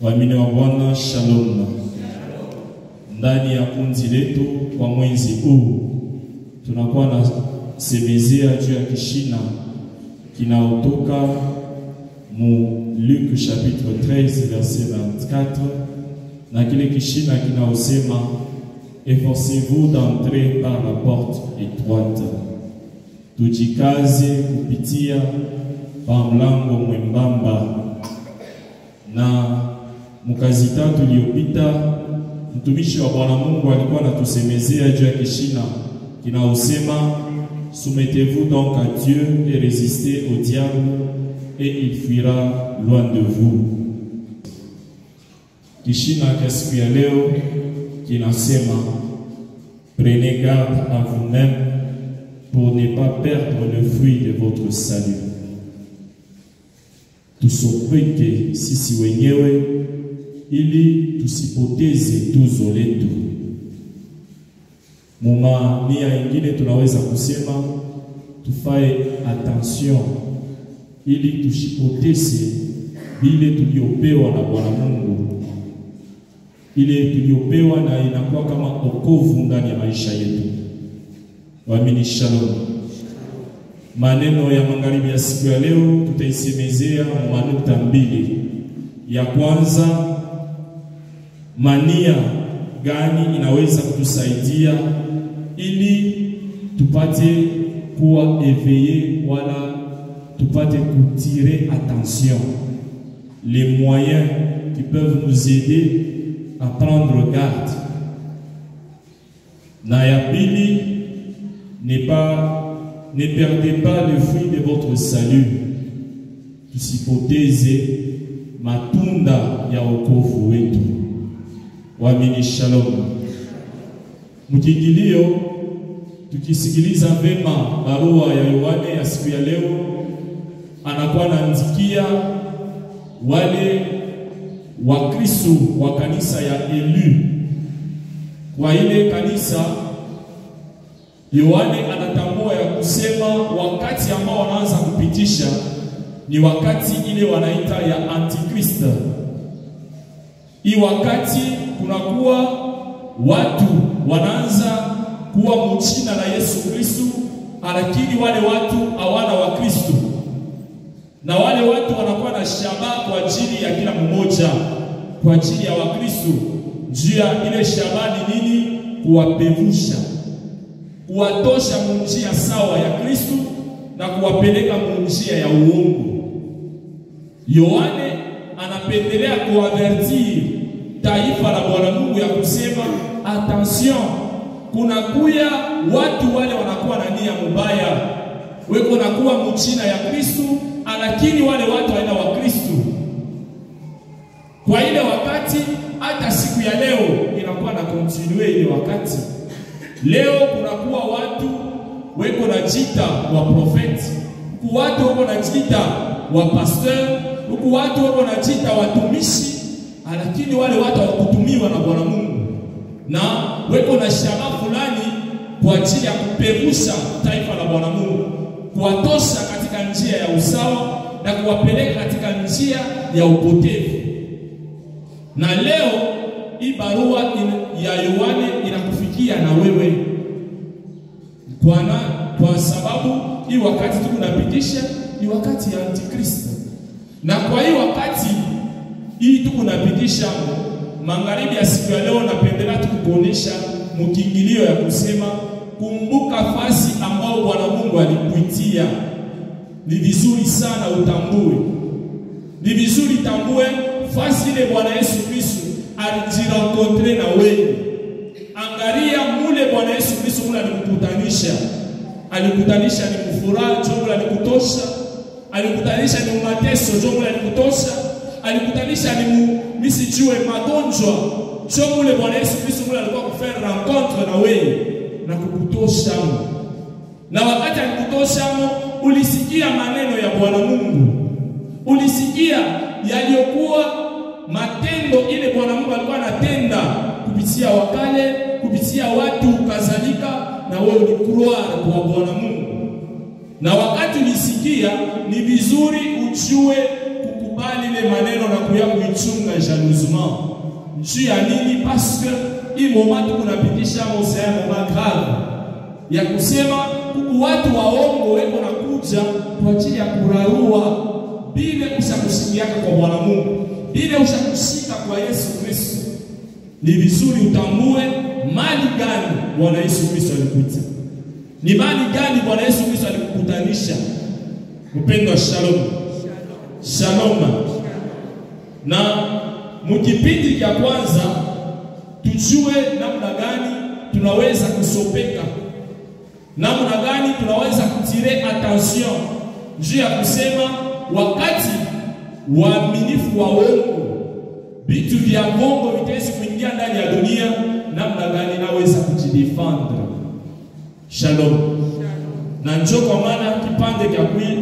Waamini wa Bwana, shalom. Ndani ya kundi letu kwa mwezi huu tunakuwa na semezea juu ya kishina kinaotoka mu Luc chapitre 13 verset 24, na kile kishina kinaosema efforcez-vous d'entrer par la porte étroite. Tujikaze kupitia pa mlango mwembamba. Na mukazi tatu iliyopita mtumishi wa Bwana Mungu alikuwa anatusemezea juu ya kishina kinaosema soumettez-vous donc à Dieu et résistez au diable et il fuira loin de vous. Kishina cha siku ya leo kinasema prenez garde à vous-même pour ne pas perdre le fruit de votre salut. Tusopeke sisi wenyewe ili tusipoteze tuzo letu. Muma nia ingine tunaweza kusema tufae attention ili tusipoteze bile tuliopewa na Bwana Mungu, ile tuliopewa na inakuwa kama okovu ndani ya maisha yetu. Waamini, shalom. Maneno ya magharibi ya siku ya leo tutaisemezea manukta mbili. Ya kwanza, mania gani inaweza kutusaidia ili tupate kuwa éveillé wala tupate kutirer attention, les moyens qui peuvent nous aider à prendre garde. Na ya pili, ne perdez pas le fruit de votre salut. Tusipoteze matunda ya wokovu wetu. Waamini, shalom. Mkingilio, tukisikiliza vema barua ya Yohane ya siku ya leo, anakuwa anaandikia wale Wakristo wa kanisa ya Elu. Kwa ile kanisa Yohane anatambua ya kusema wakati ambao wanaanza kupitisha ni wakati ile wanaita ya Antikrist. Hii wakati kunakuwa watu wanaanza kuwa mchina na Yesu Kristo, lakini wale watu hawana wa Kristo. Na wale watu wanakuwa na shabaha kwa ajili ya kila mmoja, kwa ajili ya Wakristo. Juu ya ile shabaha ni nini? Kuwapevusha, kuwatosha njia sawa ya Kristo na kuwapeleka njia ya uongo. Yohane anapendelea kuavertir taifa la Bwana Mungu ya kusema attention, kuna kuya watu wale wanakuwa na nia mbaya, weko nakuwa mchina ya Kristo, lakini wale watu haina wa Kristo. Kwa ile wakati hata siku ya leo inakuwa na continue ile wakati. Leo kunakuwa watu weko na jita wa profeti, huku watu weko na jita wa pasteur, huku watu weko na jita watumishi, lakini wale watu hawakutumiwa na Bwana Mungu. Na weko na shabaha fulani kwa ajili ya kupevusha taifa la Bwana Mungu, kuwatosha katika njia ya usawa na kuwapeleka katika njia ya upotevu. Na leo hii barua ya Yohane inakufikia na wewe. Kwa sababu hii wakati tukunapitisha ni wakati ya Antikristo. Na kwa hii wakati hii tukunapitisha magharibi ya siku ya leo, napendelea tukuonesha mkingilio ya kusema kumbuka fasi ambao Bwana Mungu alikuitia. Ni vizuri sana utambue. Ni vizuri tambue fasi ile Bwana Yesu Kristo alijirencontre na wewe. Angalia mule Bwana Yesu Kristo mule alikutanisha. Alikutanisha ni kufuraha, jumla alikutosha. Alikutanisha ni mateso, jumla alikutosha. Alikutanisha ni misijue magonjwa, jumla Bwana Yesu Kristo mule alikuwa kufanya rencontre na wewe na kukutosha. Na wakati alikutosha, ulisikia maneno ya Bwana Mungu. Ulisikia yaliyokuwa matendo ile Bwana Mungu alikuwa anatenda kupitia wakale, kupitia watu kadhalika, na wewe ulikroire kwa Bwana Mungu. Na wakati ulisikia, ni vizuri ujue kukubali ile maneno na kuya kuichunga jalousement. Juu ya nini? Parce que hii moment tunapitisha mosea moment grave ya kusema huku watu waongo weko na kuja kwa ajili ya kurarua bila ushakushikiaka kwa Bwana Mungu, bila ushakushika kwa Yesu Kristo. Ni vizuri utambue mali gani Bwana Yesu Kristo alikuita. Ni mali gani Bwana Yesu Kristo alikukutanisha. Mpendwa, shalom. Shalom. Na mkipindi cha kwanza tujue namna gani tunaweza kusopeka. Namna gani tunaweza kutire attention juu ya kusema wakati waaminifu wa uongo, vitu vya uongo vitaweza kuingia ndani ya dunia, namna gani naweza kujidefendre. Shalom. Na njoo kwa maana kipande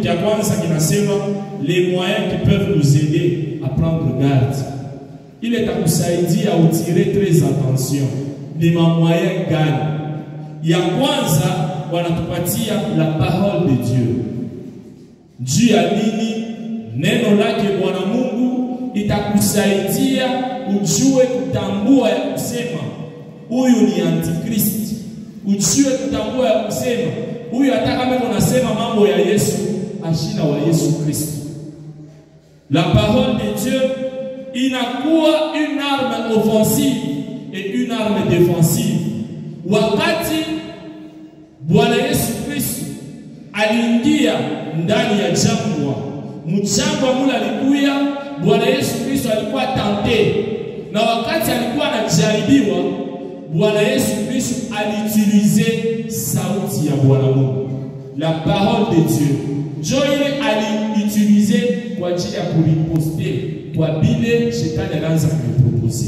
cha kwanza kinasema les moyens qui peuvent nous aider à prendre garde. Ile takusaidia utire très attention. Ni moyen gani? Ya kwanza wanatupatia la parole de Dieu. Juu ya nini? Neno lake Bwana Mungu itakusaidia ujue kutambua ya kusema huyu ni antikristi. Ujue kutambua ya kusema huyu hata kama unasema mambo ya Yesu, ashina wa Yesu Kristo. La parole de Dieu inakuwa une arme offensive et une arme défensive. Wakati Bwana Yesu Kristo aliingia ndani ya jangwa, mchangwa mula alikuya, Bwana Yesu Kristo alikuwa tente. Na wakati alikuwa anajaribiwa, Bwana Yesu Kristo aliutilize sauti ya Bwana Mungu. La parole de Dieu. Ndio ile aliutilize kwa ajili ya kuriposte kwa bile shetani anaanza kupropose.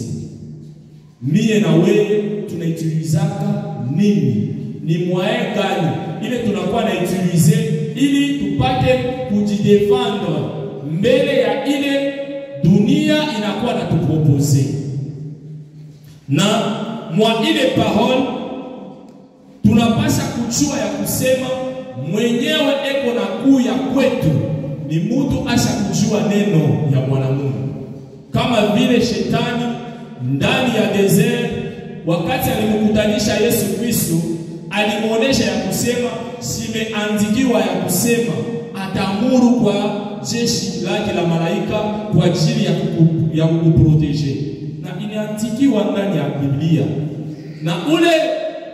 Mie na wewe tunaitilizaka nini? Ni moyen gani ile tunakuwa na utilize ili tupate kujidefendre mbele ya ile dunia inakuwa na tupropose. Na mwa ile parole tunapasha kujua ya kusema mwenyewe eko na kuya kwetu ni mtu asha kujua neno ya Bwana Mungu. Kama vile shetani ndani ya desert wakati alimkutanisha Yesu Kristo alimuonesha ya kusema simeandikiwa ya kusema atamuru kwa jeshi lake la malaika kwa ajili ya kukuproteger. Na inaandikiwa ndani ya Biblia. Na ule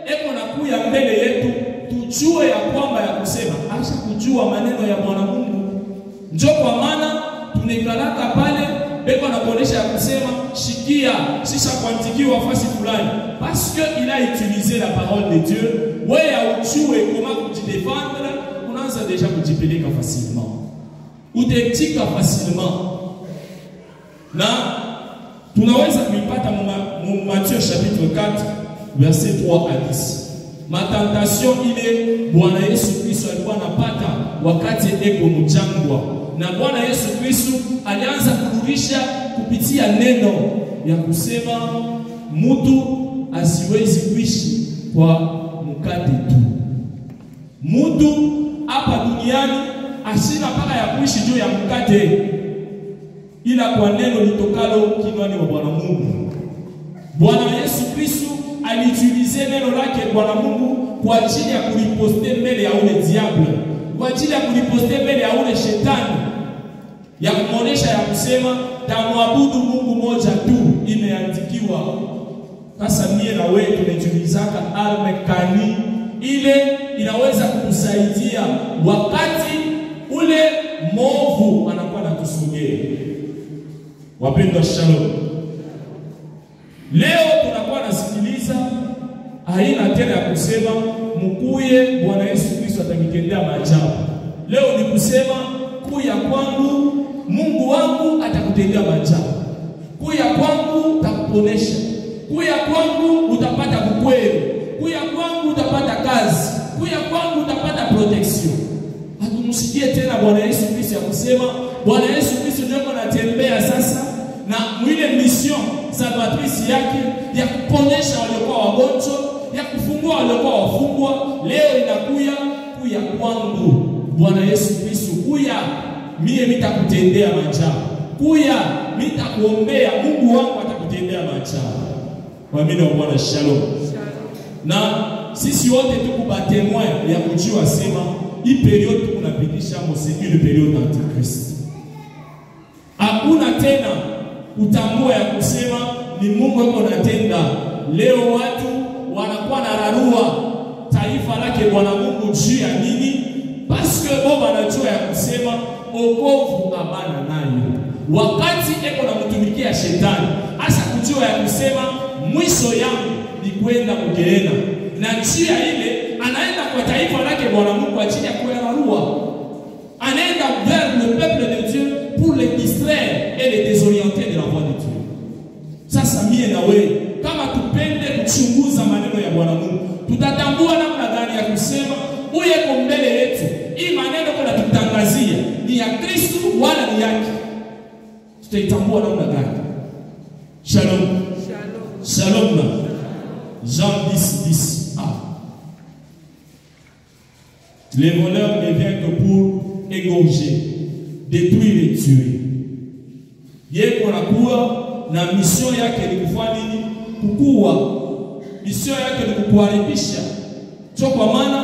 eko na kuya mbele yetu tujue ya kwamba ya kusema asha kujua maneno ya Bwana Mungu. Njoo kwa maana tunekalaka pale beko na kuonesha ya kusema shikia sisha kuandikiwa fasi fulani parce que il a utilisé la parole de Dieu. Wewe ujue comment kujidefendre, unaanza deja kujipeleka facilement. Utetika facilement. Na tunaweza kuipata mu Matthieu chapitre 4 verset 3 à 10. Matentation ile Bwana Yesu Kristo alikuwa anapata wakati eko mjangwa. Na Bwana Yesu Kristo alianza kurudisha kupitia neno ya kusema mtu asiwezi kuishi kwa mkate tu. Mtu hapa duniani ashina paka ya kuishi juu ya mkate, ila kwa neno litokalo kinywani mwa Bwana Mungu. Bwana Yesu Kristo aliutilize neno lake Bwana Mungu kwa ajili ya kuliposte mbele ya ule diable, kwa ajili ya kuliposte mbele ya ule shetani, ya kumonesha ya kusema tamwabudu Mungu moja tu, imeandikiwa. Sasa mie na wewe tunajiulizaka arme kani ile inaweza kutusaidia wakati ule movu anakuwa anatusogea. Wapendwa, shalom. Leo tunakuwa nasikiliza haina tena ya kusema mkuye Bwana Yesu Kristo atakitendea maajabu. Leo ni kusema kuya kwangu Mungu wangu atakutendea maajabu. Kuya kwangu utakuponesha. Kuya kwangu utapata kukweli. Kuya kwangu utapata kazi. Kuya kwangu utapata protection. Hatumsikie tena Bwana Yesu Kristo ya kusema Bwana Yesu Kristo ndio anatembea sasa na mwile mission salvatrice yake ya kuponyesha waliokuwa wagonjwa, ya kufungua waliokuwa wafungwa. Leo inakuya kuya kwangu Bwana Yesu Kristo, kuya mie nitakutendea maajabu. kuya nitakuombea, Mungu wangu atakutendea maajabu. Waamini wa Bwana, shalom. Na sisi wote tuko batemoin ya kujua sema hii period tunapitisha c'est une période d'antichrist. Hakuna tena utambua ya kusema ni Mungu yuko anatenda. Leo watu wanakuwa na rarua taifa lake Bwana Mungu juu ya nini? Paske Baba anajua ya kusema okovu abana nayo. Wakati eko na mtumikia shetani, hasa kujua ya kusema mwisho yangu ni kwenda kugeena. Na njia ile anaenda kwa taifa lake Bwana Mungu ajili ya kuyararua. Anaenda vers le peuple de Dieu pour les distraire et les désorienter de la voie de Dieu. Sasa mie na wewe kama tupende kuchunguza maneno ya Bwana Mungu, tutatambua namna gani ya kusema uye mbele yetu. Hii maneno kuna tutangazia ni ya Kristo wala ni yake. Tutaitambua namna gani? Shalom. Shalom. Shalom. Jean 10:10. Les voleurs ne viennent que pour égorger, détruire et tuer. Yeko nakuwa na mission yake ni kufanya nini? Kukua. Mission yake ni kukuharibisha. Sio kwa maana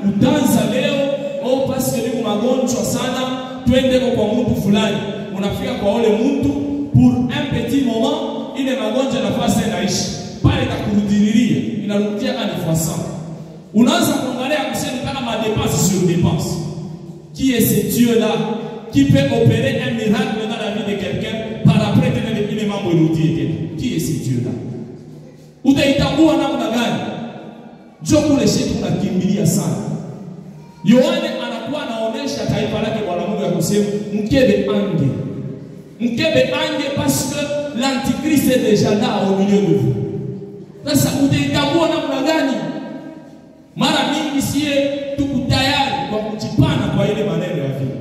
utanza leo au parce que ni magonjwa sana, twende kwa mtu fulani. Unafika kwa ule mtu pour un petit moment, ile magonjwa nafasi inaishi. Pale takurudiliria, inarudia kanifasa. Unaanza kuangalia kusema kama madepenses sur dépenses. Qui est ce Dieu-là qui peut opérer un miracle dans la vie de quelqu'un par après tenir les membres de Qui est ce Dieu-là? Utaitambua namna gani? Njoo kule shetu tunakimbilia sana. Yohane anakuwa anaonesha taifa lake Bwana Mungu ya kusema mkebe ange. Mkebe ange parce que l'antichrist est déjà là au milieu de vous. Sasa utaitambua namna gani? Mara mingi sie tuko tayari kwa kujipana kwa ile maneno ya vile.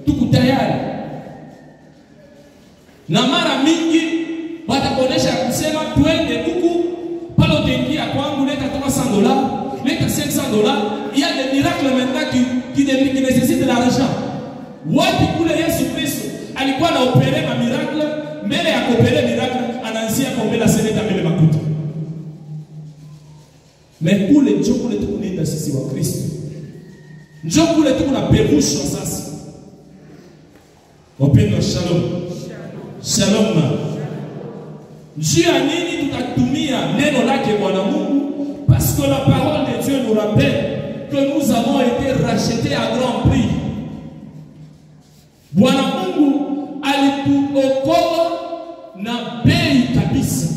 Tuko tayari. Na mara mingi watakuonesha kusema twende huku pale utaingia kwangu leta $300, leta $500. Il y a des miracles maintenant qui nécessitent de l'argent. Wapi kule Yesu Kristo alikuwa na opere ma miracle, mbele ya opere miracle anaanzia kuombea seneta mbele makuta. Mais kule njoo kule tukunenda sisi wa Kristo. Njoo kule tukuna pevushwa sasa. Wapendwa, shalom. Shalom. Njia nini tutatumia neno lake Bwana Mungu? Parce que la parole de Dieu nous rappelle que nous avons été rachetés à grand prix. Bwana Mungu alituokoa na bei kabisa.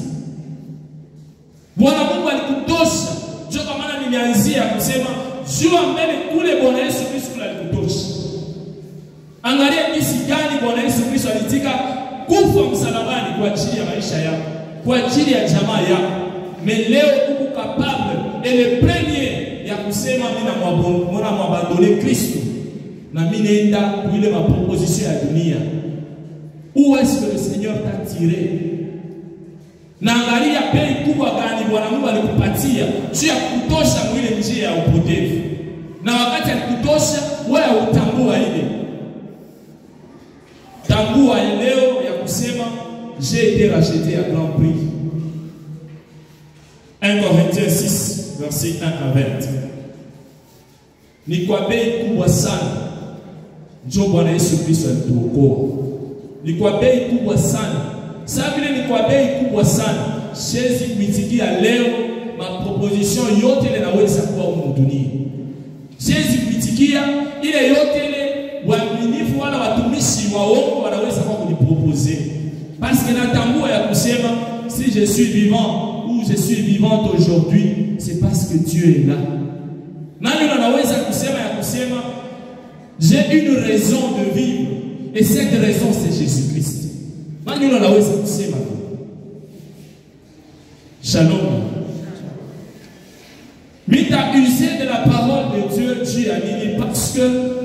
Bwana Mungu alikutosha. Ndio kwa maana nilianzia kusema jua mbele kule Bwana Yesu Kristo alikutosha. Angalia jinsi gani Bwana Yesu Kristo alitika kufa msalabani kwa ajili ya maisha yako, kwa ajili ya jamaa yako. Mais leo uko capable et le premier ya kusema mimi na mwabandone Kristo na mimi nenda kuile maproposition ya dunia. Où est-ce que le Seigneur t'a tiré? Na angalia bei kubwa gani Bwana Mungu alikupatia juu ya kutosha mwile njia ya upotevu. Na wakati alikutosha wewe utambua ile. Tambua leo ya kusema j'ai été racheté à grand prix. 1 Corinthiens 6 verset 1 à 20. Ni kwa bei kubwa sana ndio Bwana Yesu Kristo alituokoa. Ni kwa bei kubwa sana. Sasa vile ni kwa bei kubwa sana, siwezi kuitikia leo maproposition yote ile naweza kuwa humu dunia. Siwezi kuitikia ile yote ile waaminifu wala watumishi wa uongo wanaweza kwa kuniproposer. Parce que natambua ya kusema si je suis vivant ou je suis vivante aujourd'hui, c'est parce que Dieu est là. Nani anaweza kusema ya kusema j'ai une raison de vivre et cette raison c'est Jésus-Christ. Nani anaweza kusema? Shalom. Mita usé de la parole de Dieu, Dieu a dit parce que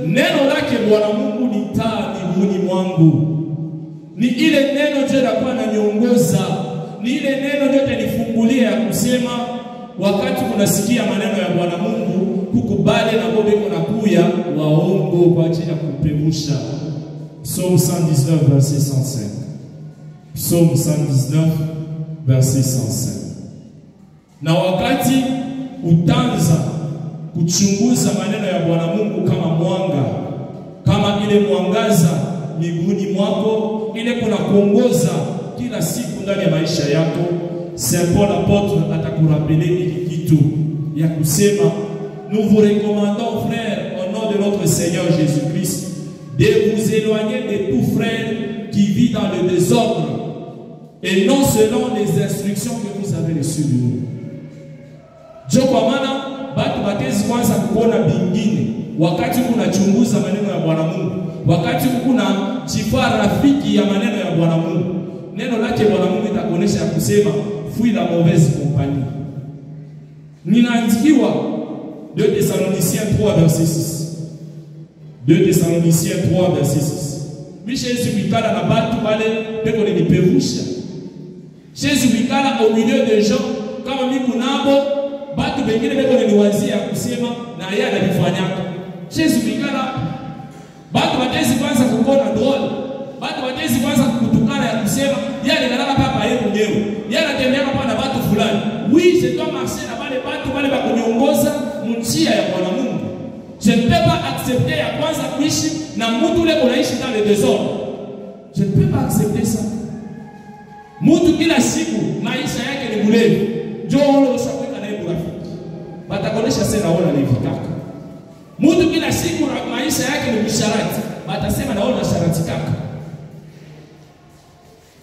neno lake Bwana Mungu ni taa miguuni mwangu. Ni ile neno Dieu anakuwa ananiongoza. Ni ile neno Dieu atanifungulia ya kusema wakati unasikia maneno ya Bwana Mungu kukubali na bobe kuna kuya waongo kwa ajili ya kupevusha. Psaume 119, verset 105. Psaume 119, verset 105. Na wakati utaanza kuchunguza maneno ya Bwana Mungu kama mwanga, kama ile mwangaza miguuni mwako, ile kuna kuongoza kila siku ndani ya maisha yako, Saint Paul apôtre atakurapele hiki kitu ya kusema, nous vous recommandons frères au nom de notre Seigneur Jésus-Christ de vous éloigner de tout frère qui vit dans le désordre et non selon les instructions que vous avez reçues de nous. Jo kwa maana batu batezi kwanza kuona bingine wakati unachunguza maneno ya Bwana Mungu, wakati kuna chifua rafiki ya maneno ya Bwana Mungu. Neno lake Bwana Mungu itakuonesha ya kusema fuis la mauvaise compagnie. Ninaandikiwa 2 Thessaloniciens 3 verset 6. 2 Thessaloniciens 3 verset 6. Jésus bikala na batu bale peko ni pevusha. Jésus bikala au milieu de gens kama mimi nabo batu bengine peko ni wazia kusema na yeye anafanyaka. Jésus bikala batu batezi kwanza kukona drone. Batu batezi kwanza kutukana ya kusema yeye analala papa yeye mwenyewe. Yeye anatembea hapa na batu fulani. Oui, je dois marcher na bale batu bale bakuniongoza mtia ya Bwana Mungu. Je ne peux pas accepter ya kwanza kuishi na mtu ule unaishi dans le désordre. Je ne peux pas accepter ça. Mtu kila siku maisha yake ni bulevi. Njoo ule ushakweka na yeye rafiki. Batakonesha sasa ona levikaka. Mtu kila siku maisha yake ni bisharati. Batasema naona sharati kaka.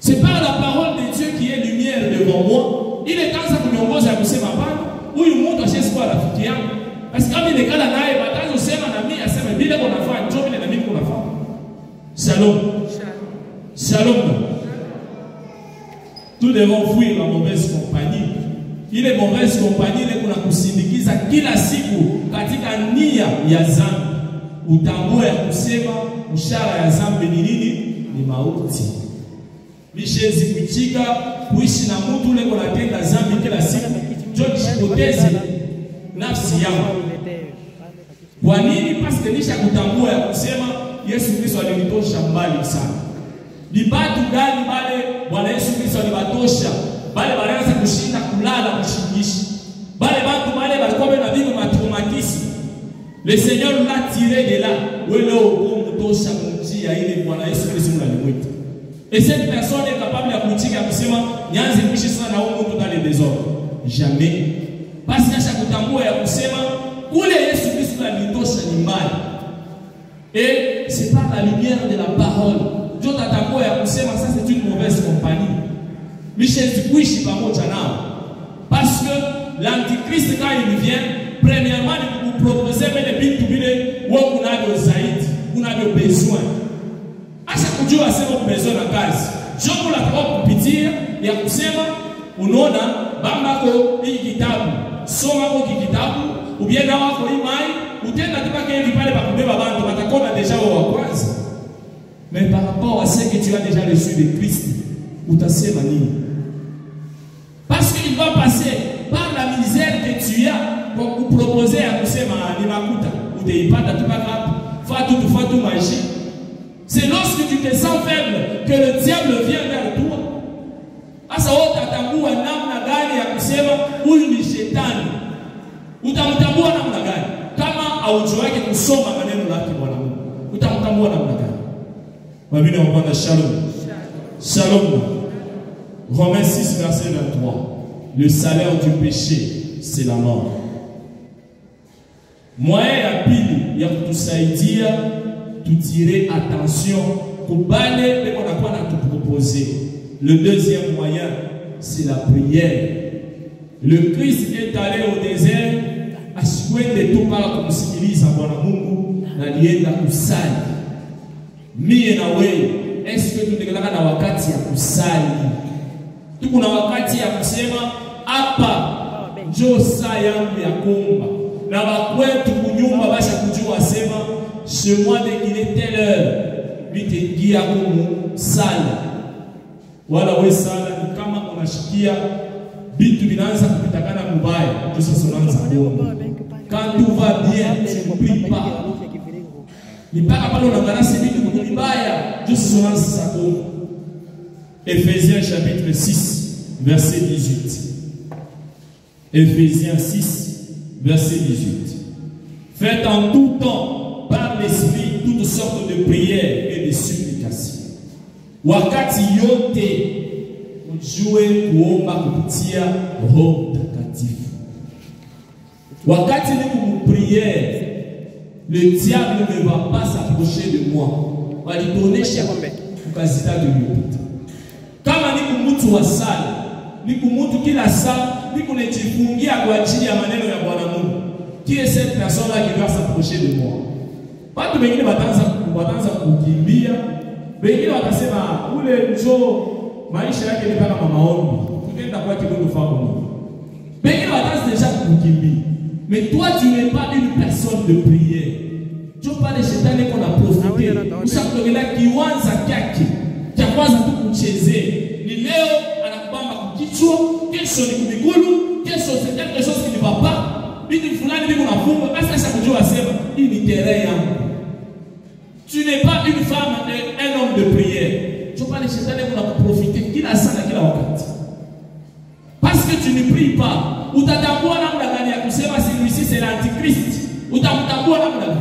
C'est par la parole de Dieu qui est lumière devant moi. Il est quand ça kuniongoza ya kusema hapana, huyu mtu ashesikuwa rafiki yangu. Basi kama nikala naye batazo sema na mimi aseme bila kunafanya njoo bila na mimi kunafanya. Shalom. Shalom. Nous devons fuir la mauvaise compagnie. Ile mauvaise compagnie ile kuna kusindikiza kila siku katika nia ya dhambi. Utambue ya kusema mshahara ya dhambi ni nini? Ni mauti. Mishezi kuchika kuishi na mtu ule kunatenda dhambi kila siku. Njoo jipoteze nafsi yangu. Kwa nini? Parce que nisha kutambua ya kusema Yesu Kristo alinitosha mbali sana. Ni batu gani bale Bwana Yesu Kristo alibatosha? Bale balianza kushinda kulala kushingishi. Bale batu bale balikuwa na vigo matraumatisme. Le Seigneur l'a tiré de là. Welo kumtosha mjia ile Bwana Yesu Kristo alimwita. Et cette personne est capable de kutika kusema nyanze kuishi sana na huko mtu dans le désordre. Jamais. Parce que acha kutambua ya kusema ule Yesu Kristo alinitosha ni mbali. Et c'est par la lumière de la parole. Dieu tatambua ya kusema ça c'est une mauvaise compagnie. Michel kuishi pamoja nao. Parce que l'antichrist quand il vient, premièrement il vous proposer les vitu vile wewe unavyo zaidi, unavyo besoin. Acha kujua sema besoin na kazi. Jambo la kupitia ya kusema unaona bambako hii kitabu, soma kwa kitabu, ubienda wako imai, utenda tupake hivi pale pa kubeba bantu watakona deja wa kwanza. Mais par rapport à ce que tu as déjà reçu de Christ, utasema nini? Parce qu'il va passer par la misère que tu as pour vous proposer à kusema ni makuta, uteipata tupaka fatu magie. C'est lorsque tu te sens faible que le diable vient vers toi. Asa utatambua namna gani ya kusema huyu ni shetani. Utamtambua namna gani? Kama haujuwake kusoma maneno yake Bwana Mungu. Utamtambua namna gani? Mabini wa Bwana shalom. Shalom. Romains 6 verset 23. Le salaire du péché, c'est la mort. Moyen ya pili ya kutusaidia tutire attention kubale le on a tout proposé. Le deuxième moyen, c'est la prière. Le Christ est allé au désert asikwende tu para kumsikiliza Bwana Mungu na alienda kusali. Mie na wewe, est-ce que tunakelaka na wakati ya kusali? Tuko na wakati ya kusema hapa njoo saa yangu ya kuomba. Na wakwetu kunyumba basha kujua sema chez moi dès qu'il est telle heure bitengia kumu sala. Wala we sala ni kama unashikia vitu vinaanza kupitakana mbaya, ndio sasa unaanza kuomba. Quand tout va bien, tu ne pries pas. Ni paka pale unaangalia vitu vibaya juu sonansi za Kongo. Ephésiens chapitre 6 verset 18. Ephésiens 6 verset 18. Faites en tout temps par l'esprit toutes sortes de prières et de supplications. Wakati yote ujue kuomba kupitia Roho Mtakatifu. Wakati ni prière, le diable ne va pas s'approcher de moi. Walitonesha kukazita de l'opita. Kama ni mtu wa sala, ni mtu kila saa, ni kunejifungia kwa ajili ya maneno ya Bwana Mungu. Qui est cette personne-là qui doit s'approcher de moi? Watu wengine wataanza kukimbia, wengine watasema ule njoo maisha yake ni kama maombi. Tukienda kwa kidogo fahamu. Wengine wataanza deja kukimbia. Mais toi tu n'es pas une personne de prière. Tu pas les shetani qu'on a profité. Ushakutogelea kiwanza kyake. Cha kwanza tu kuchezea. Ni leo anakubamba kukichwa, kesho ni kumigulu, kesho c'est quelque chose qui ne va pas. Bibi fulani bibi unafunga, basi sasa kujua sema hii ni terrain yangu. Tu n'es pas une femme et un homme de prière. Tu pas les shetani qu'on a profité kila sana kila wakati. Parce que tu ne pries pas, utatambua namna gani ya kusema celui-ci c'est l'antichrist. Utamtambua namna gani?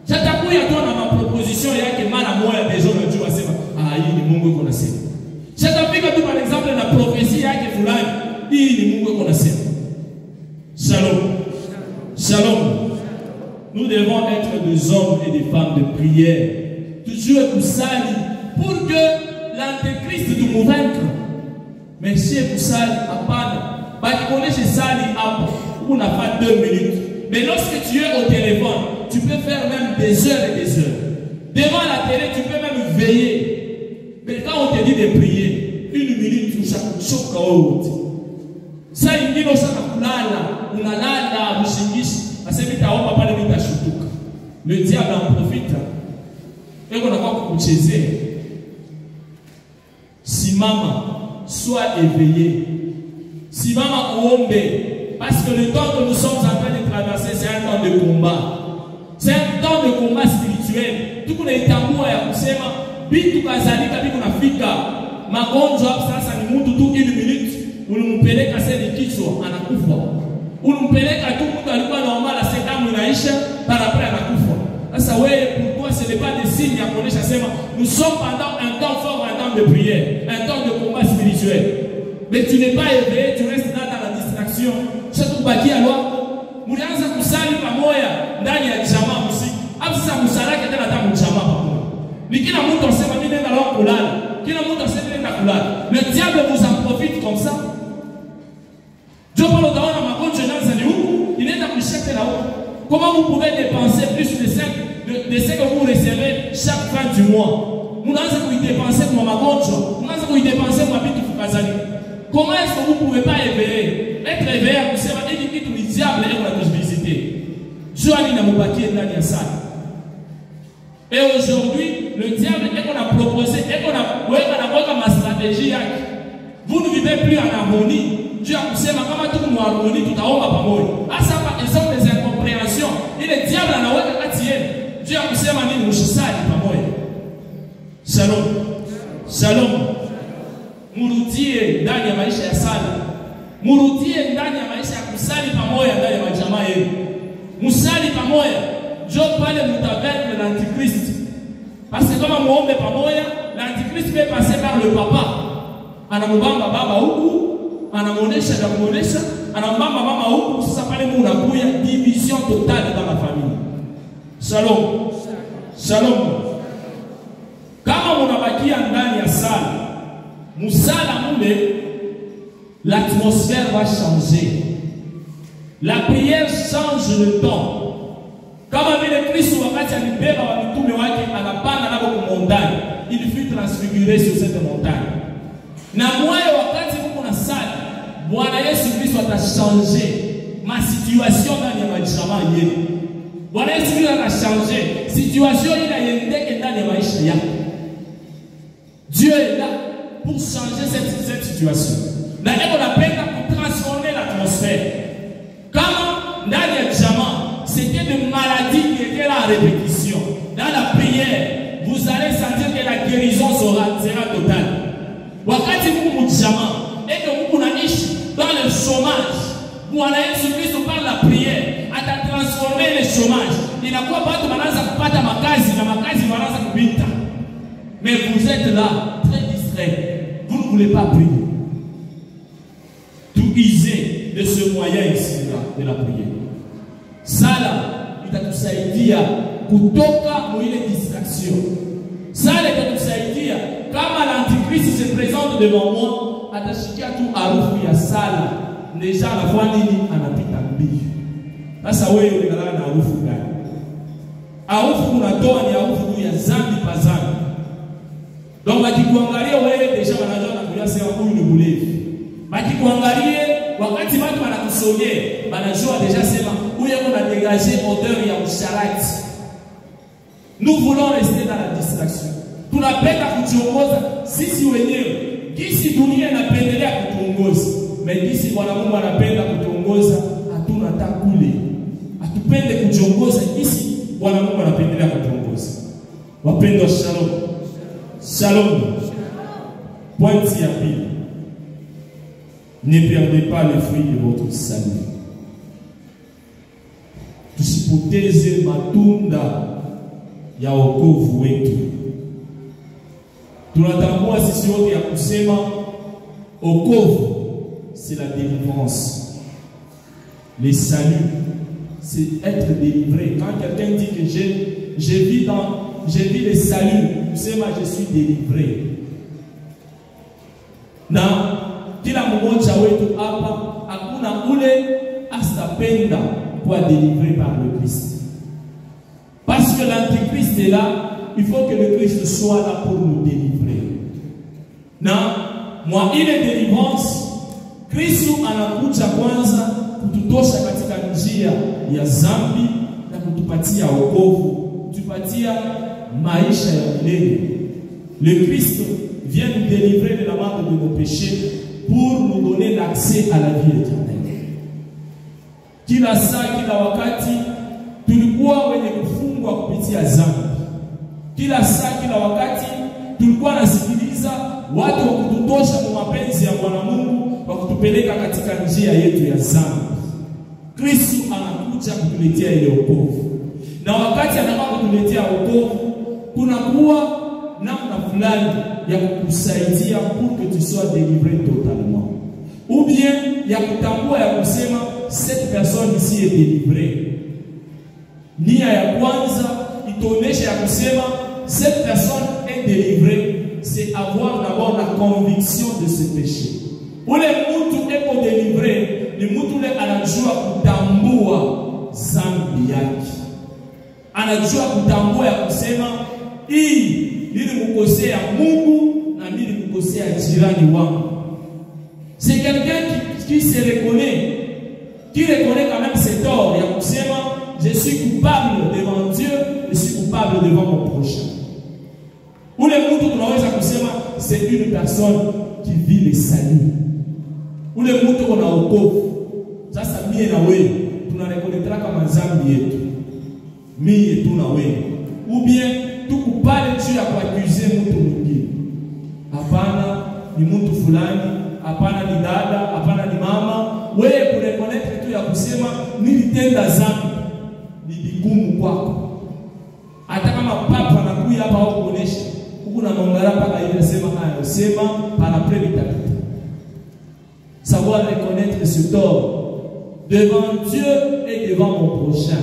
Chatakuya tu na maproposition yake mara moja deja unajua sema hii ni Mungu yuko nasema. Chatafika tu par exemple na prophétie yake fulani, hii ni Mungu yuko nasema. Shalom. Shalom. Nous devons être des hommes et des femmes de prière. Toujours kusali pour que l'antéchrist nous vaincre. Mais si kusali hapana, baki koneshe sali hapo, una pas 2 minutes. Mais lorsque tu es au téléphone, tu peux faire même des heures et des heures. Devant la télé, tu peux même veiller. Mais quand on te dit de prier, 1 minute, tu choques out. Ça, il dit, unalala, mshingishi, asemi taomba pale vitashutuka. Le diable en profite. Et on a pas kuchezea. Simama, sois éveillé. Simama uombe. Parce que le temps que nous sommes en train de traverser, c'est un temps de combat. C'est un temps de combat spirituel. Tout le monde est amour ya kusema, bitu kazalika bitu nafika. Magonjwa sasa ni mtu tu 1 minute. Ulimpeleka sasa kichwa anakufa. Ulimpeleka tu mtu alikuwa normal à 7 ans inaisha, par après anakufa. Sasa wewe pour toi ce n'est pas des signes ya kuonesha sema nous sommes pendant un temps fort, un temps de prière, un temps de combat spirituel. Mais tu n'es pas éveillé, tu restes dans la distraction. Sasa kubakia lwako, mlianza kusali pamoja ndani ya jamaa muziki. Hapo sasa msalake tena hata mjamaa pamoja. Ni kila mtu asema mimi nenda leo kulala. Kila mtu asema nenda kulala. Le diable vous en profite comme ça. Dieu parle dans ma compte dans un huku, il est dans le chèque là haut. Comment vous pouvez dépenser plus de ce que vous recevez chaque fin du mois? Nous n'avons pas dépenser pour ma compte, nous n'avons pas dépenser pour ma vie qui faut. Comment est-ce que vous ne pouvez pas éveiller? Être éveillé à vous dire que le diable est pour la visiter. Dieu a dit dans le salle. Et aujourd'hui, le diable est qu'on a proposé, et qu'on a ma stratégie. Vous ne vivez plus en harmonie. Dieu a poussé ma femme à tout le monde en harmonie, tout à l'heure, pas moi. Ah, ça va, ils ont des incompréhensions. Et le diable en a oué à tienne. Dieu a poussé ma vie, ça, pas moi. Shalom. Shalom. Murudie ndani ya maisha ya sala. Murudie ndani ya maisha ya kusali pamoja ndani ya majamaa yenu. Musali pamoja. Ndio pale mtavaincre l'antichrist. Parce que kama muombe pamoja, l'antichrist peut passer par le papa. Anamubamba baba huku, anamuonesha na kumuonesha, anambamba mama huku, sasa pale Mungu unakuya division totale dans la famille. Shalom. Shalom. Kama munabakia ndani ya sala, musala mule, l'atmosphère va changer. La prière change le temps. Kama vile Kristo wakati alibeba wa mitume wake anapanda nabo kwa montagne, il fut transfiguré sur cette montagne. Na moyo wakati mko na sala, Bwana Yesu Kristo atachange ma situation ndani ya maisha yenu. Bwana Yesu Kristo atachange situation ile ndani ya maisha yako. Dieu est là pour changer cette situation. Na on appelle pour transformer l'atmosphère. Comme dans les jamans, c'était des maladies qui étaient là en répétition. Dans la prière, vous vous allez sentir que la guérison sera totale. Wakati Mungu mtizama, et que Mungu naishi dans le chômage, Bwana Yesu Kristo par la prière ata transformer le chômage. Inakuwa watu wanaanza kupata makazi na makazi wanaanza kupita. Mais vous êtes là, très distrait. Vous ne voulez pas prier. Tout user de ce moyen ici de la prière. Sala itatusaidia kutoka mwile distraction. Sala itatusaidia kama l'antichrist se présente devant moi, atashikia tu harufu ya sala. Deja anafanya nini? Anapita mbio. Sasa wewe unalala na harufu gani? Harufu unatoa ni harufu tu ya zambi pa zambi. Donc bakikuangalia wewe deja wanajua na kuyasema huyu ni mlevi. Bakikuangalia wakati watu wanakusogea, wanajua deja sema huyu ana dégager odeur ya usharati. Nous voulons rester dans la distraction. Tunapenda kujiongoza sisi wenyewe. Kisi dunia inapendelea kutuongoza. Mais kisi Bwana Mungu anapenda kutuongoza, hatuna hata kule. Atupende kujiongoza kisi Bwana Mungu anapendelea kutuongoza. Wapendwa, shalom. Shalom. Pointi ya pili. Ne perdez pas le fruit de votre salut. Tusipoteze matunda ya wokovu wetu. Tunatambua sisi wote ya kusema wokovu c'est la délivrance. Le salut c'est être délivré. Quand quelqu'un dit que je vis le salut, kusema je suis délivré. Na kila mmoja wetu hapa hakuna ule astapenda pour être délivré par le Christ. Parce que l'antichrist est là, il faut que le Christ soit là pour nous délivrer. Na moi ile délivrance, Kristo anakuja kwanza kututosha katika njia ya zambi na kutupatia wokovu, kutupatia maisha ya milele. Le Christ vient nous délivrer de la main de nos péchés pour nous donner l'accès à la vie éternelle. Kila saa, kila wakati tulikuwa wenye kufungwa kupitia zambi. Kila saa, kila wakati tulikuwa nasikiliza watu wa kututosha kwa mapenzi ya Bwana Mungu, wa kutupeleka katika njia yetu ya zambi. Kristo anakuja kutuletea ile wokovu. Na wakati anakuja kutuletea wokovu, kunakuwa namna fulani ya kukusaidia pour que tu sois délivré totalement. Ou bien ya kutambua ya kusema cette personne ici est délivrée. Nia ya kwanza itonesha ya kusema cette personne est délivrée, c'est avoir d'abord la conviction de ce péché. Ule mtu eko délivré ni mtu ule anajua kutambua zambi yake. Anajua kutambua ya kusema hii nilimkosea Mungu na nilimkosea jirani wangu. C'est quelqu'un qui se reconnaît, qui reconnaît quand même ses torts. Il y a kusema je suis coupable devant Dieu, je suis coupable devant mon prochain. Ule mtu tunaweza kusema c'est une personne qui vit le salut. Ule mtu kuna wokovu. Sasa mie na wewe tunarekonektra kama zambi yetu. Mie tu na wewe. Ou bien tukupale juu ya kuakuze mtu mwingine. Hapana ni mtu fulani, hapana ni dada, hapana ni mama. Wewe kurekonektra tu ya kusema nilitenda zambi. Ni vigumu kwako. Hata kama papa anakuja hapa au kuonesha, huko na mongara paka ile sema hayo, sema para prédicate. Savoir reconnaître ce tort devant Dieu et devant mon prochain.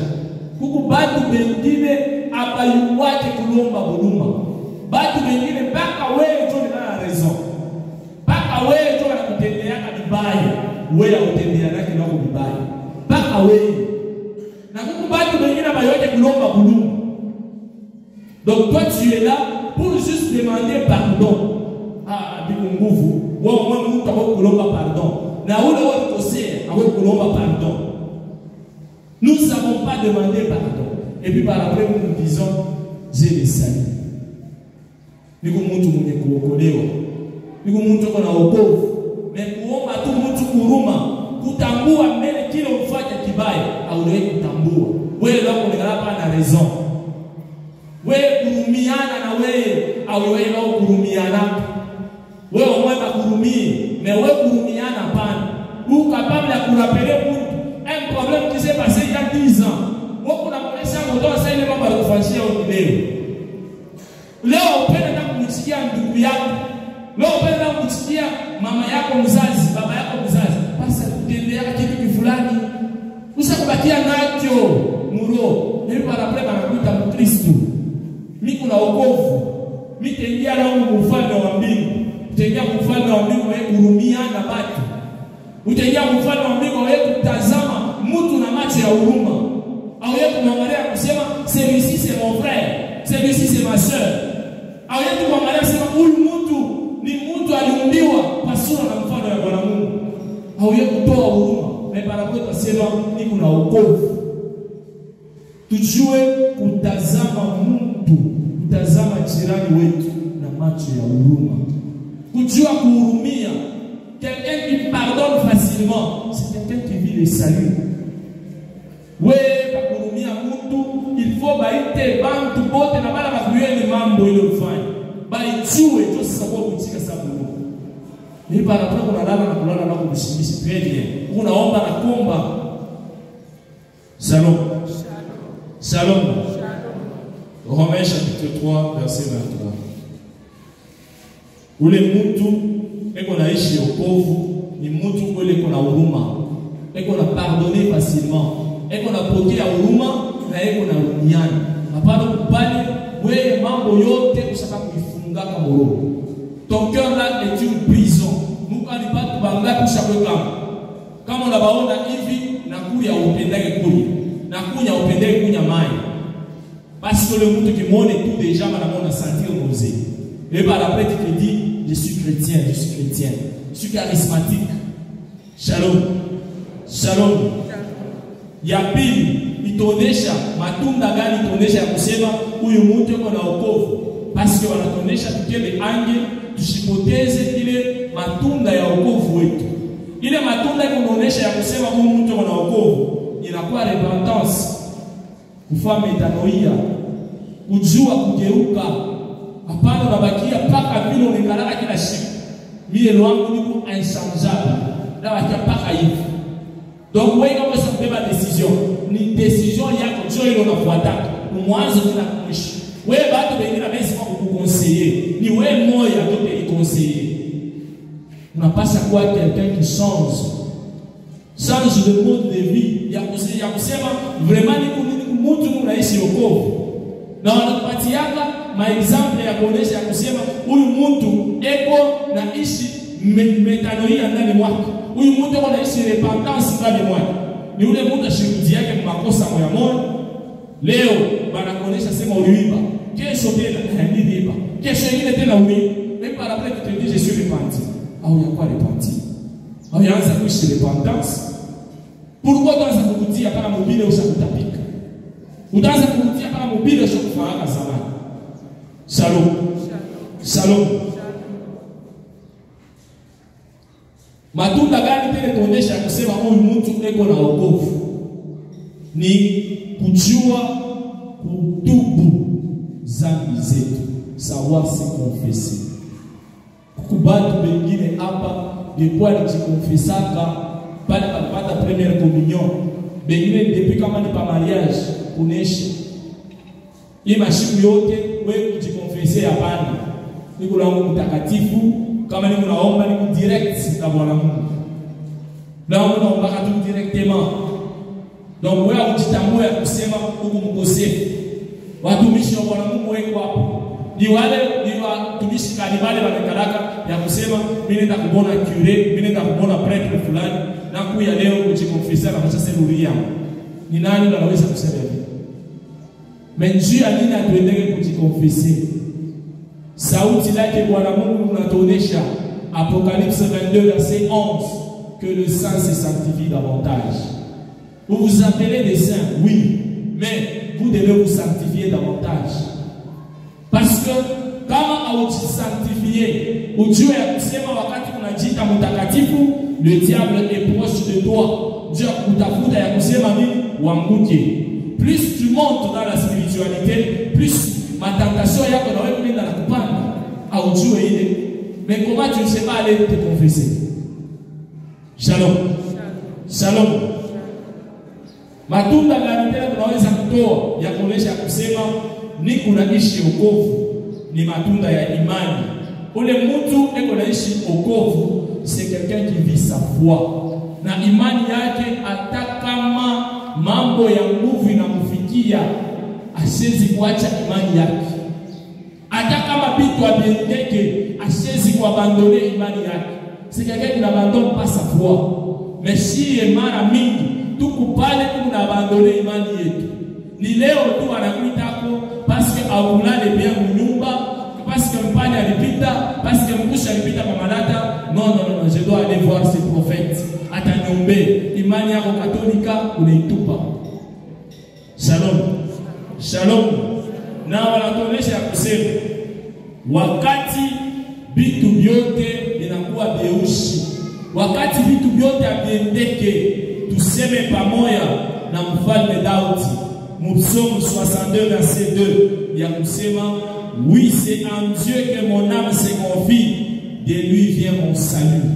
Kuku batu bengine abayuwate kulomba buluma. Batu bengine baka wewe tu na raison. Baka wewe tu anakutendea vibaya, wewe utendea nake na vibaya. Baka wewe. Na kuku batu bengine abayote kulomba buluma. Donc toi tu es là pour juste demander pardon. Ah, biku nguvu. Wa mwana mtu kulomba pardon. Na ule wote kosea, awe kulomba pardon. Nous ne savons pas demander pardon. Et puis par après nous disons j'ai le salut. Niko mtu mwenye kuokolewa. Niko mtu kuna wokovu. Mais kuomba tu mtu kuruma, kutambua mbele kile ufanye kibaya, au wewe kutambua. Wewe lako ni hapa na raison. Wewe kurumia kurumiana na wewe au wewe au kurumiana. Wewe mwema kurumie, mais wewe kurumiana pana. Ou capable de rappeler un problème qui s'est passé il y a 10 ans. Moi kuna mweleza mtoto sasa ile mambo alikufanyia leo. Leo upenda kumsikia ndugu yako. Leo upenda kumsikia mama yako mzazi, baba yako mzazi. Basi kutendea kitu fulani. Usakubakia nacho muro. Ni para prema na kuita Mkristo. Mimi kuna wokovu. Mimi tengia na ufalme wa mbingu. Tengia ufalme wa mbingu wewe kurumia na watu. Utaingia mfano wa mbingu wewe kutazama mtu na macho ya huruma. Au yeye kumwangalia kusema celui-ci c'est mon frère, celui-ci c'est ma sœur. Au yeye kumwangalia kusema huyu mtu ni mtu aliumbiwa kwa sura na mfano wa Bwana Mungu. Au yeye kutoa huruma. Na para kwetu sema ni kuna wokovu. Tujue kutazama mtu, kutazama jirani wetu na macho ya huruma. Kujua kuhurumia. Quelqu'un qui pardonne facilement, c'est quelqu'un qui vit le salut. Oui, il faut baiter bantu bote na bala bakuyeni mambo ile ufanye. Baitiwe tu sababu kutika sababu. Ni para kwa kulala na kulala na kumshindisha très bien. Unaomba na kuomba. Shalom. Shalom. Romains chapitre 3 verset 23. Ule mtu eko naishi wokovu ni mtu ule kuna huruma. Eko na pardonner facilement. Eko na pokea huruma na eko na hurumiana. Hapana kupale wewe mambo yote usaka kuifunga kama roho. Ton cœur là est une prison. Mungu alipata bangapi ushakweka. Kama unabaona hivi na kuya upendeke kuli. Na kunya upendeke kunya mai. Parce que le monde qui monte tout déjà m'a sentir posé. Et par après tu te dis je suis chrétien, je suis charismatique. Shalom. Shalom. Ya pili itonesha matunda gani itonesha kusema huyu mtu yuko na wokovu. Parce que wanatonesha tukele ange tushipoteze ile matunda ya wokovu wetu. Ile matunda ikononesha ya kusema huyu mtu yuko na wokovu inakuwa repentance, kufanya metanoia, kujua kugeuka. Hapana unabakia paka vile unakalala kila siku. Mimi wangu niko inchangeable. Na wakia paka hivi. Donc wewe kama usabeba decision, ni decision yako njoo ile unafuata. Mwanzo kuna mwisho. Wewe bado wengine basi kwa kukuconseiller. Ni wewe moya ndio uteconseiller. Unapaswa kuwa quelqu'un qui change le mode de vie. Ya kusema vraiment ni mtu unaishi wokovu. Na wanapatiaka maexample ya kuonesha ya kusema huyu mtu eko na ishi metanoia ndani mwake. Huyu mtu eko na ishi repentance ndani mwake. Ni ule mtu ashiriki yake makosa moja. Leo bana kuonesha sema uliiba. Kesho tena niliiba. Kesho ingine tena uliiba. Mais par après tu te dis je suis repenti. Au ya kwa repenti. Au yaanza kuishi repentance. Pourquoi tuanza kukutia kama mobile ushakutapika? Utaanza kukutia kama mobile ushakufanya zamani. Shalom. Shalom. Matunda gani tena tuonesha kusema huyu mtu eko na wokovu? Ni kujua kutubu dhambi zetu, savoir se confesser. Kubatu wengine hapa ndipo alijikonfesaka pale alipata première communion. Wengine depuis kama ni pa mariage kunesha. Hii mashiku yote wewe kujikonfesia hapana. Niko la Mungu mtakatifu kama ni unaomba ni direct na Bwana Mungu. Na unaomba tu directement. Donc wewe ujitambue kusema huko mkosefu. Watumishi wa Bwana Mungu weko hapo. Ni watumishi kanibale wamekaraka ya kusema mimi nenda kubona cure, mimi nenda kubona prêtre fulani na kuya leo kujikonfesia na msasa ruria. Ni nani anaweza kusema hivi? Menjia nini atuendelee kujikonfesia? Sauti lake Bwana Mungu unatuonesha Apocalypse 22 verset 11 que le saint se sanctifie davantage. Vous vous appelez des saints, oui, mais vous devez vous sanctifier davantage. Parce que kama ujisanctifier, ujue ya kusema wakati unajiita mtakatifu, le diable est proche de toi. Dieu kutafuta ya kusema nini? Wanguke. Plus tu montes dans la spiritualité, plus matentation yako na wewe kwenda na kupanda au jue ile. Mais comment tu ne sais pas aller te confesser? Shalom. Shalom. Matunda gani tena tunaweza kutoa ya kuonesha kusema ni kunaishi wokovu? Ni matunda ya imani. Ule mtu eko naishi wokovu, c'est quelqu'un qui vit sa foi. Na imani yake hata kama mambo ya nguvu inamfikia, asiwezi kuacha imani yake. Hata kama vitu abiendeke, asiwezi kuabandone imani yake. C'est quelqu'un qui n'abandonne pas sa foi. Mais si mara mingi tukupale tunabandone imani yetu. Ni leo tu anakuitako parce que aulale bien mnyumba, parce que mpanya alipita, parce que mkusha alipita kwa malata. Non, je dois aller voir ce prophète. Atanyombe imani yako katolika unaitupa. Shalom. Shalom. Na wanatuonesha kusema wakati vitu vyote vinakuwa vyeusi, wakati vitu vyote haviendeke, tuseme pamoja na mfalme Daudi, Psaume 62 verset 2, ya kusema oui, c'est en Dieu que mon âme se confie, de lui vient mon salut.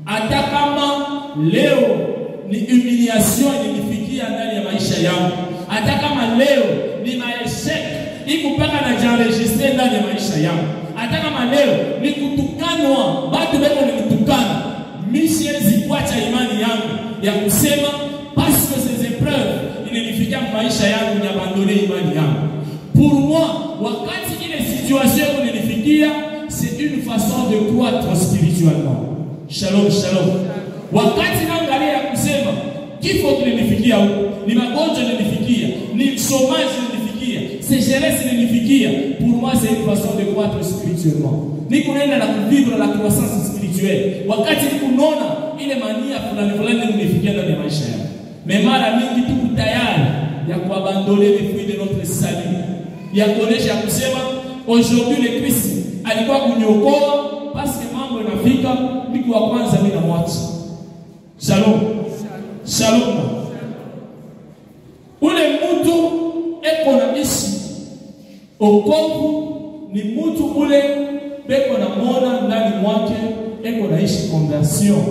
Hata kama leo ni humiliation ilinifikia ndani ya maisha yangu, hata kama leo ni maeshek ikupaka na janregistre ndani ya maisha yangu, hata kama leo ni kutukanwa, batu beko ni kutukana, misiezi kuacha imani yangu ya kusema parce que ces épreuves ilinifikia maisha yangu, ni abandonne imani yangu. Pour moi, wakati ile situation ilinifikia, c'est une façon de croître spirituellement. Shalom, shalom. Wakati naangalia ya kusema kifo kilinifikia huko, ni magonjwa ilinifikia, ni chômage ilinifikia, sécheresse ilinifikia, pour moi c'est une façon de croître spirituellement. Ni kunaenda na kuvivre la croissance spirituelle. Wakati nikunaona ile mania fulani ilinifikia ndani ya maisha yangu. Mais mara mingi tuko tayari ya kuabandonner les fruits de notre salut. Ya kuonesha kusema aujourd'hui le Christ alikuwa kuniokoa parce que mambo yanafika, niko wa kwanza mimi na mwacha. Shalom. Shalom. Ule mtu eko na ishi okovu ni mtu ule beko na mona ndani mwake eko na ishi conversion.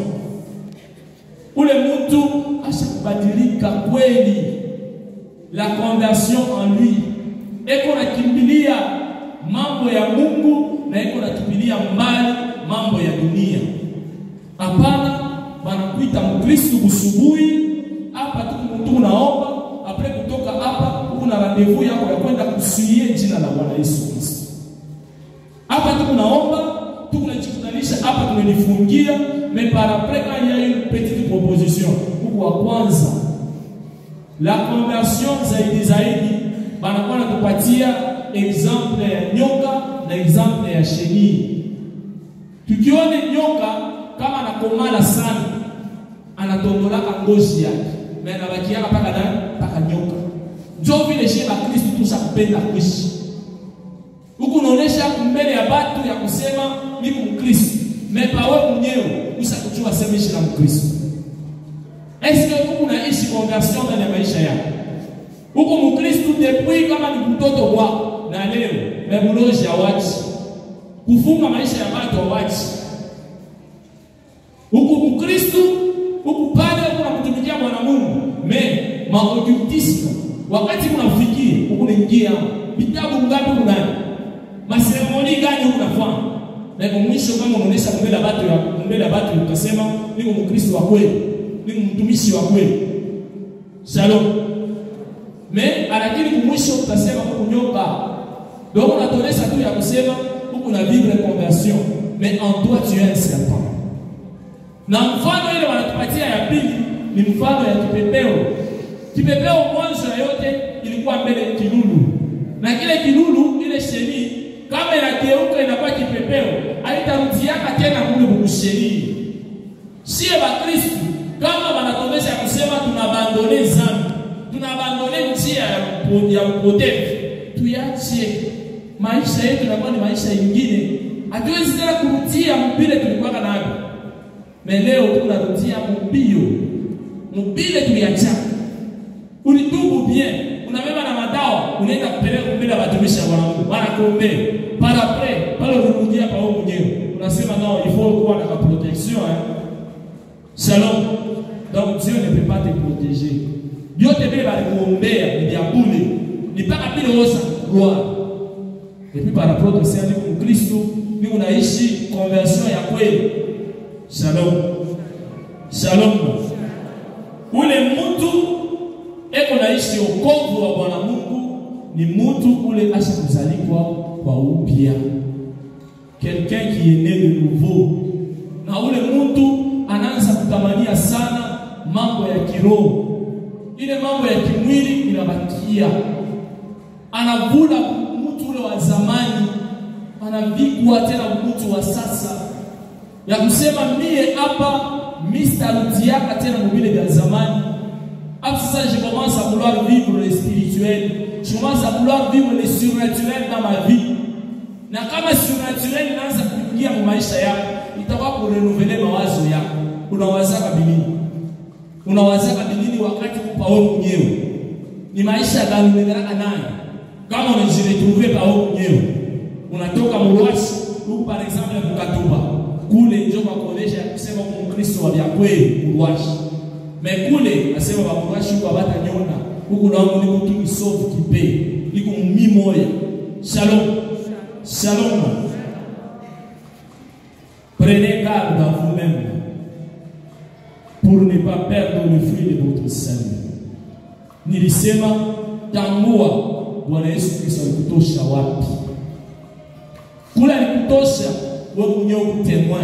Ule mtu ashakubadilika kweli, la conversion en lui. Eko na kimbilia mambo ya Mungu na eko na kimbilia mbali mambo ya dunia. Hapana, banakuita Mkristo busubuhi, hapa tu mtu unaomba, apre kutoka hapa kuna rendezvous yako ya kwenda kusuie jina la Bwana Yesu Kristo. Hapa tu unaomba, tu tunajikutanisha hapa tunanifungia, mais par après quand il y a une petite proposition, kwa kwanza la conversion zaidi banakuwa natupatia exemple ya nyoka na exemple ya chenille. Tukione nyoka kama anakomala sana, anatondola ngozi yake, mais anabakia paka nyoka. Ndio vile sheba Kristo tusakupenda kuishi. Huko unaonesha mbele ya watu ya kusema mimi Mkristo, mais pa wewe mwenyewe usakujua semeshi na Mkristo. Est-ce que huko unaishi conversion ndani ya maisha yako? Huko Mkristo depuis kama ni mtoto wako na leo mebuloji ya watu kufunga maisha ya watu wachi. Huko Mkristo huko pale unamtumikia Bwana Mungu, mais maojutisme wakati unafikia huko unaingia vitabu ngapi unani? Maseremoni gani unafanya? Na kwa mwisho kama unaonesha mbele ya watu ukasema niko Mkristo wa kweli, niko mtumishi wa kweli. Shalom. Mais alakini kumwisho utasema kunyoka. Donc on a donné ça tout ya kusema huko na vivre conversion, mais en toi tu es un serpent. Na mfano ile wanatupatia ya pili ni mfano ya kipepeo. Kipepeo mwanzo yote ilikuwa mbele kilulu. Na kile kilulu ile sheni kama inageuka inakuwa kipepeo, haitarudiaka tena kule bukusheni. Sie ba Kristo kama wanatomesha kusema tunabandone zambi, tunabandone njia ya upotevu, tuache maisha yetu na ni maisha mengine. Hatuwezi tena kurudia mbele tulikuwa nayo. Mais leo tunarudia mbio. Mbele tuliacha. Ulitubu bien, unabeba na madawa, unaenda kupeleka mbele ya watumishi wa Mungu. Wanakuombea. Para après, pale unarudia kwa wewe mwenyewe. Unasema non, il faut kuwa na protection Shalom. Donc Dieu ne peut pas te protéger. Dieu te met à kuombea, ni diabule. Ni pas pile rosa gloire. Et puis par rapport au Seigneur ni Kristo, ni unaishi conversion ya kweli. Shalom. Shalom. Ule mtu eko naishi wokovu wa Bwana Mungu ni mtu ule asha kuzalikwa kwa upya. Quelqu'un qui est né de nouveau. Na ule mtu anaanza kutamania sana mambo ya kiroho. Ile mambo ya kimwili inabakia. Anavula mtu ule wa zamani, anavikwa tena mtu wa sasa. Ya kusema mie hapa mistarudiaka tena mobile vya zamani. Après ça, je commence à vouloir vivre le spirituel. Je commence à vouloir vivre le surnaturel dans ma vie. Na kama surnaturel inaanza kuingia kwa maisha yako, itakuwa kurenouveler mawazo yako. Unawazaka binini? Unawazaka binini wakati kwa wewe mwenyewe? Ni maisha gani unaendelea nayo? Kama unajiretrouver kwa wewe mwenyewe, unatoka Mruashi, huko par exemple Mkatuba, kule ndio kwa kuonesha kusema kwa Kristo wa kweli Mruashi. Mekule asema wa Mruashi kwa bata nyona, huko naona ni mtu kisofu kipe, iko mimi moya. Shalom. Shalom. Prenez garde à vous-même pour ne pas perdre le fruit de votre salut. Nilisema tambua Bwana Yesu Kristo alikutosha wapi. Kule alikutosha wewe mwenyewe kutemwa.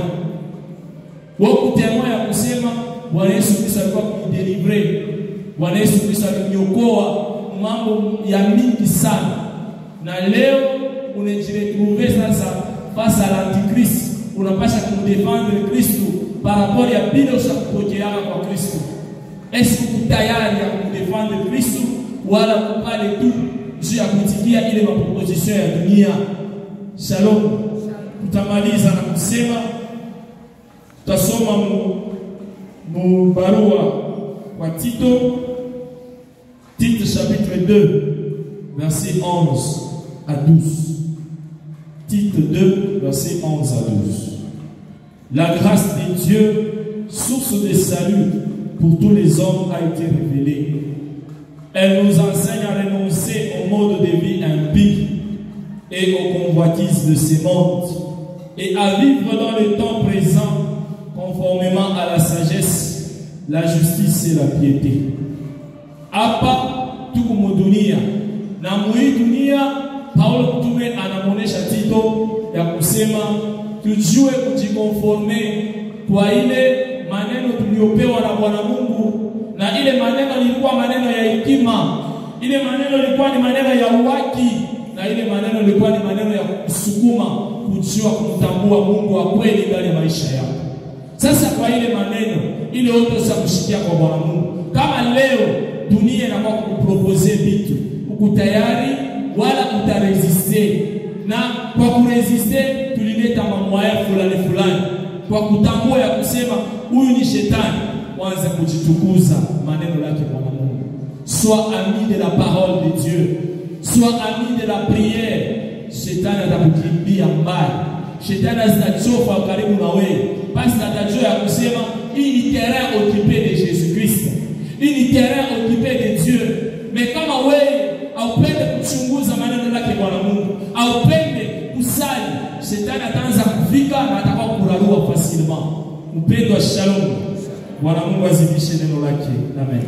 Wewe kutemwa ya kusema Bwana Yesu Kristo alikuwa kunideliver. Bwana Yesu Kristo aliniokoa mambo ya mingi sana. Na leo unajiretrouver sasa face à l'antichrist. Unapasha kumdefendre Kristo par rapport ya bila ushakupokeana kwa Kristo. Est-ce que tu tayari ya kumdefendre Kristo wala kupale tu juu ya kutikia ile maproposition ya dunia? Shalom. Tutamaliza na kusema tutasoma mu barua kwa Tito chapitre 2 verset 11 à 12. Tite 2, verset 11 à 12. La grâce de Dieu, source de salut pour tous les hommes, a été révélée. Elle nous enseigne à renoncer au mode de vie impie et aux convoitises de ce monde et à vivre dans le temps présent conformément à la sagesse, la justice et la piété. Hapa tuko dunia na mwi dunia. Paulo mtume anamuonesha Tito ya kusema tujue kujikonforme kwa ile maneno tuliyopewa na Bwana Mungu, na ile maneno ilikuwa maneno ya hekima, ile maneno ilikuwa ni maneno ya uwaki, na ile maneno ilikuwa ni maneno ya kusukuma kujua kumtambua Mungu wa kweli ndani ya maisha yako. Sasa kwa ile maneno ile yote sasa kushikia kwa Bwana Mungu. Kama leo dunia inakuwa kukupropose vitu, uko tayari wala utaresiste? Na kwa kuresiste tulileta mamwaya fulani kwa kutambua ya kusema huyu ni shetani, kwanza kujitukuza maneno yake Bwana Mungu. Sois ami de la parole de Dieu, sois ami de la prière. Shetani atakukimbia mbali, shetani atachofa karibu na wewe, basi atajua ya kusema hii ni terrain occupé de Jésus-Christ, hii ni terrain occupé de Dieu. Mais kama wewe aupende kuchunguza maneno yake Bwana Mungu, aupende kusali, shetani ataanza kufika na atakuwa kurarua facilement. Mpendwa, shalom. Bwana Mungu azidishe neno lake. Amen.